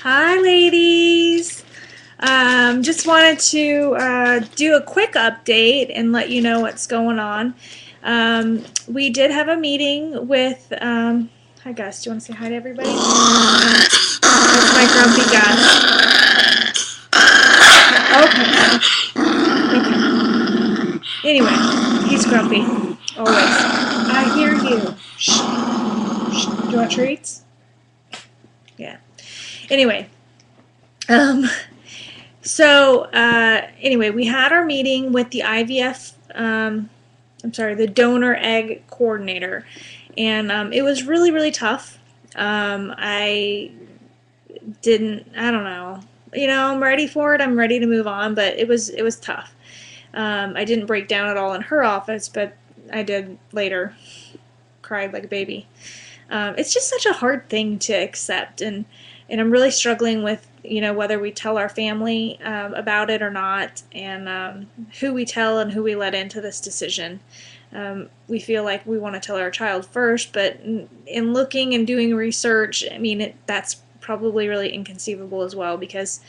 Hi, ladies. Just wanted to do a quick update and let you know what's going on. We did have a meeting with, hi Gus, do you want to say hi to everybody? That's my grumpy Gus. Okay. Anyway, he's grumpy. Always. I hear you. Shh. Shh. Do you want treats? Yeah. Anyway. Um, anyway, we had our meeting with the the donor egg coordinator, and it was really, really tough. I don't know. I'm ready for it. I'm ready to move on, but it was tough. I didn't break down at all in her office, but I did later. Cried like a baby. It's just such a hard thing to accept, and I'm really struggling with whether we tell our family about it or not, and who we tell and who we let into this decision. We feel like we want to tell our child first, but in looking and doing research, I mean that's probably really inconceivable as well, because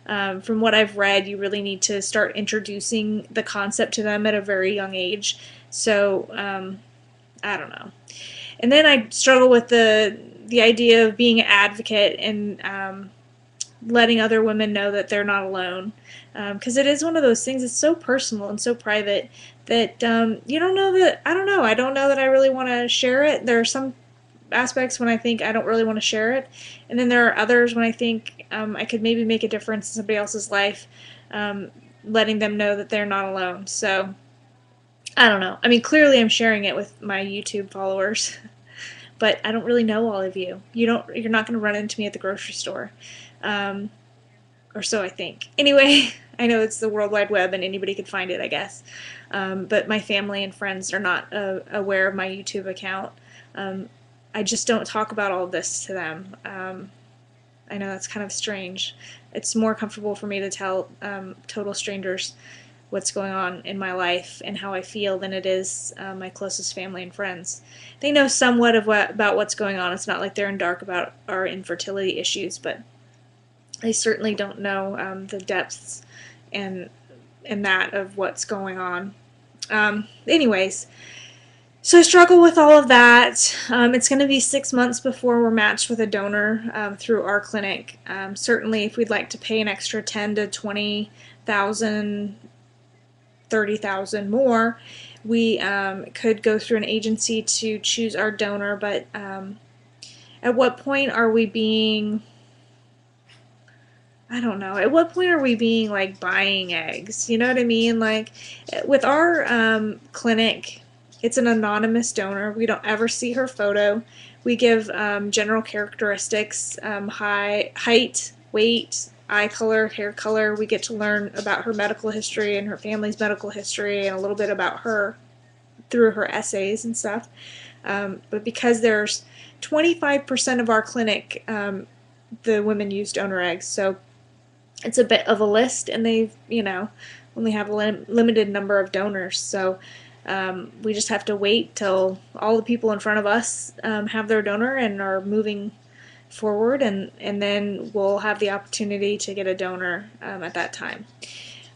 from what I've read, you really need to start introducing the concept to them at a very young age. So I don't know. And then I struggle with the idea of being an advocate and letting other women know that they're not alone, because it is one of those things. It's so personal and so private that you don't know that. I don't know. I don't know that I really want to share it. There are some aspects when I think I don't really want to share it, and then there are others when I think I could maybe make a difference in somebody else's life, letting them know that they're not alone. So I don't know. I mean, clearly I'm sharing it with my YouTube followers, but I don't really know all of you. You're not going to run into me at the grocery store, or so I think. Anyway, I know it's the World Wide Web and anybody could find it, I guess. But my family and friends are not aware of my YouTube account. I just don't talk about all of this to them. I know that's kind of strange. It's more comfortable for me to tell total strangers what's going on in my life and how I feel than it is my closest family and friends. They know somewhat about what's going on. It's not like they're in dark about our infertility issues, but they certainly don't know the depths and that of what's going on. Anyways, so I struggle with all of that. It's going to be 6 months before we're matched with a donor through our clinic. Certainly, if we'd like to pay an extra 10 to 20,000, 30,000 more, we could go through an agency to choose our donor. But at what point are we being? I don't know. At what point are we being like buying eggs? You know what I mean? Like with our clinic, it's an anonymous donor. We don't ever see her photo. We give general characteristics, height, weight, eye color, hair color. We get to learn about her medical history and her family's medical history and a little bit about her through her essays and stuff. But because there's 25% of our clinic, the women use donor eggs, so it's a bit of a list, and they only have a limited number of donors. So we just have to wait till all the people in front of us have their donor and are moving forward, and then we'll have the opportunity to get a donor at that time.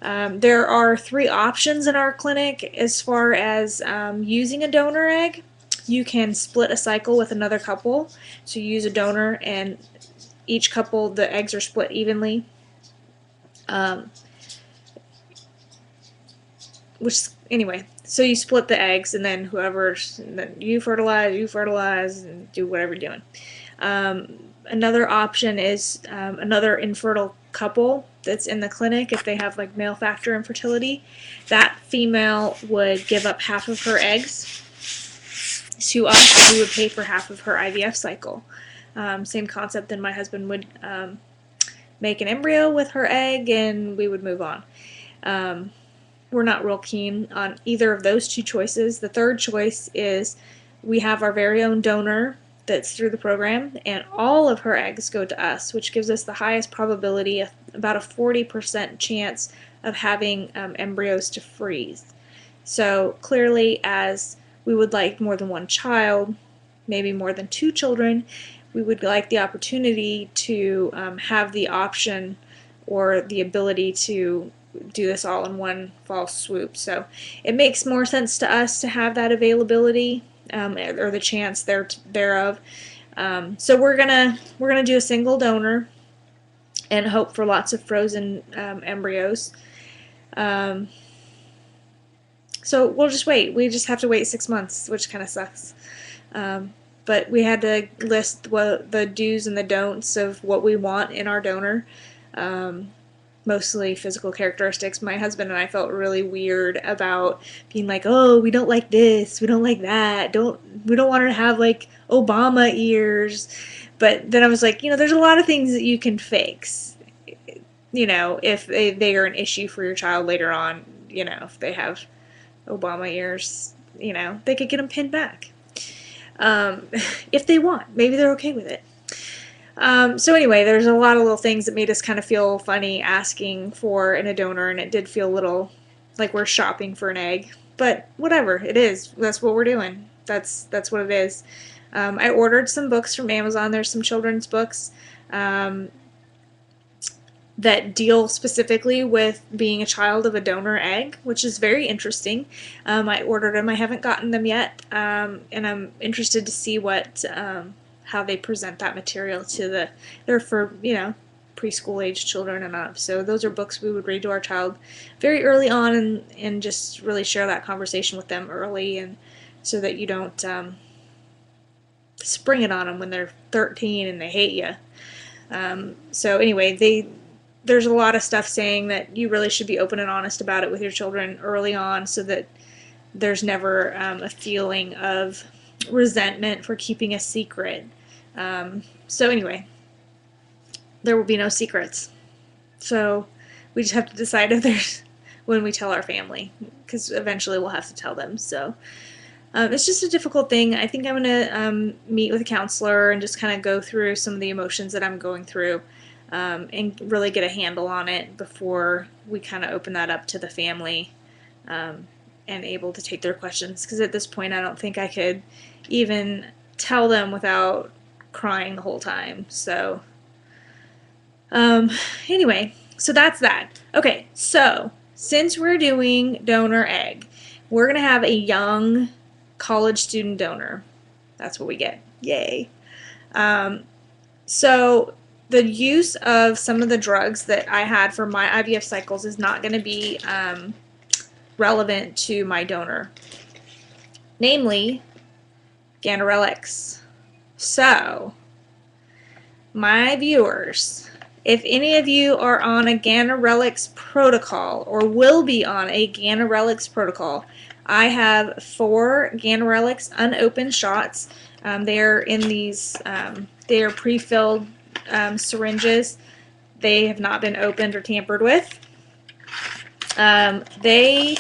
There are 3 options in our clinic as far as using a donor egg. You can split a cycle with another couple, so you use a donor and each couple, the eggs are split evenly. Anyway, so you split the eggs, and then you fertilize, and do whatever you're doing. Another option is another infertile couple that's in the clinic. If they have like male factor infertility, that female would give up half of her eggs to us, and we would pay for half of her IVF cycle. Same concept. Then my husband would make an embryo with her egg, and we would move on. We're not real keen on either of those 2 choices. The third choice is we have our very own donor that's through the program, and all of her eggs go to us, which gives us the highest probability, about a 40% chance of having embryos to freeze. So clearly, as we would like more than one child, maybe more than 2 children, we would like the opportunity to have the option or the ability to do this all in one fall swoop. So it makes more sense to us to have that availability, or the chance thereof. So we're gonna do a single donor and hope for lots of frozen embryos. So we'll just wait. We just have to wait 6 months, which kind of sucks. But we had to list the do's and the don'ts of what we want in our donor. Mostly physical characteristics. My husband and I felt really weird about being like, oh, we don't like this, we don't like that, we don't want her to have like Obama ears. But then I was like, there's a lot of things that you can fix, if they are an issue for your child later on. If they have Obama ears, they could get them pinned back. If they want, maybe they're okay with it. So anyway, there's a lot of little things that made us kind of feel funny asking for a donor, and it did feel a little like we're shopping for an egg. But whatever, it is. That's what we're doing. That's what it is. I ordered some books from Amazon. There's some children's books that deal specifically with being a child of a donor egg, which is very interesting. I ordered them. I haven't gotten them yet, and I'm interested to see what how they present that material to they're for, preschool age children and up. So those are books we would read to our child very early on, and just really share that conversation with them early, and so that you don't spring it on them when they're 13 and they hate you. So anyway, there's a lot of stuff saying that you really should be open and honest about it with your children early on, so that there's never a feeling of resentment for keeping a secret. So anyway, there will be no secrets. So we just have to decide if there's when we tell our family, because eventually we'll have to tell them. So it's just a difficult thing. I think I'm going to meet with a counselor and just kind of go through some of the emotions that I'm going through, and really get a handle on it before we kind of open that up to the family, and able to take their questions. Because at this point I don't think I could even tell them without crying the whole time. So anyway, so that's that. Okay, so since we're doing donor egg, we're going to have a young college student donor. That's what we get. Yay. So the use of some of the drugs that I had for my IVF cycles is not going to be relevant to my donor, namely Ganirelix. So, my viewers, if any of you are on a Ganirelix protocol or will be on a Ganirelix protocol, I have 4 Ganirelix unopened shots. They're in these, they are pre-filled syringes. They have not been opened or tampered with. They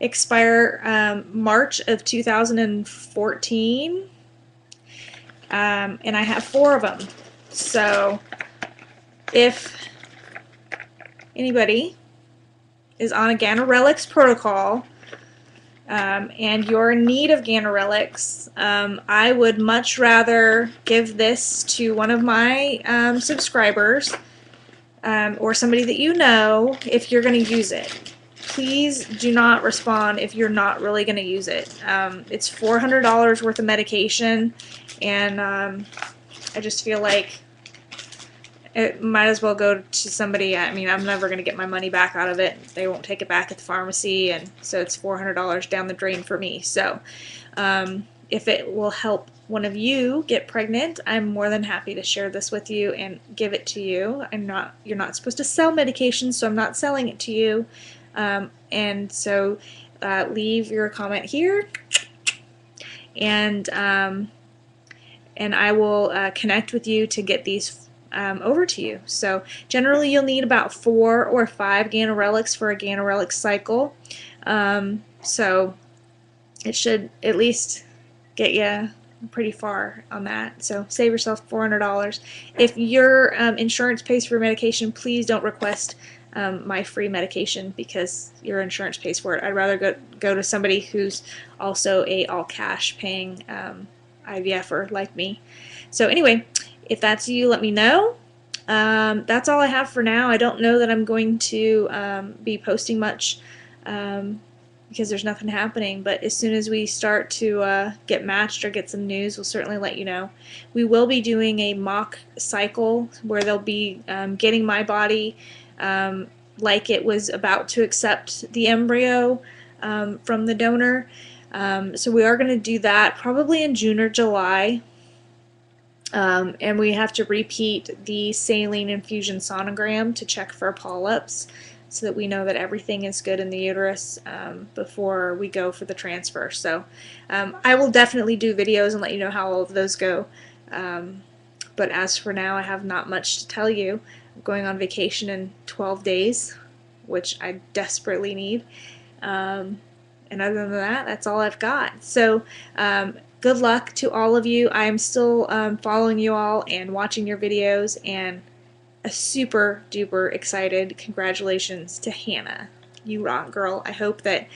expire March of 2014, and I have 4 of them. So if anybody is on a Ganirelix protocol, and you're in need of Ganirelix, I would much rather give this to one of my subscribers, or somebody that you know, if you're going to use it. Please do not respond if you're not really going to use it. It's $400 worth of medication, and I just feel like it might as well go to somebody. I mean, I'm never going to get my money back out of it. They won't take it back at the pharmacy, and so it's $400 down the drain for me. So if it will help one of you get pregnant, I'm more than happy to share this with you and give it to you. You're not supposed to sell medication, so I'm not selling it to you. And so leave your comment here, and I will connect with you to get these over to you. So generally you'll need about 4 or 5 Ganirelix for a Ganirelix cycle. So it should at least get you pretty far on that. So save yourself $400. If your insurance pays for your medication, please don't request my free medication because your insurance pays for it. I'd rather go to somebody who's also a all cash paying IVFer like me. So anyway, if that's you, let me know. That's all I have for now. I don't know that I'm going to be posting much because there's nothing happening, but as soon as we start to get matched or get some news, we'll certainly let you know. We will be doing a mock cycle where they'll be getting my body like it was about to accept the embryo from the donor. So we are going to do that probably in June or July. And we have to repeat the saline infusion sonogram to check for polyps so that we know that everything is good in the uterus before we go for the transfer. So I will definitely do videos and let you know how all of those go. But as for now, I have not much to tell you. I'm going on vacation in 12 days, which I desperately need. And other than that, that's all I've got. So good luck to all of you. I am still following you all and watching your videos, and a super duper excited congratulations to Hannah. You rock, girl. I hope that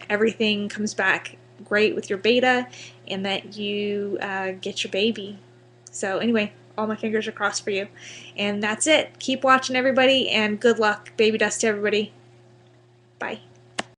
everything comes back great with your beta and that you get your baby. So anyway, all my fingers are crossed for you. And that's it. Keep watching, everybody, and good luck. Baby dust to everybody. Bye.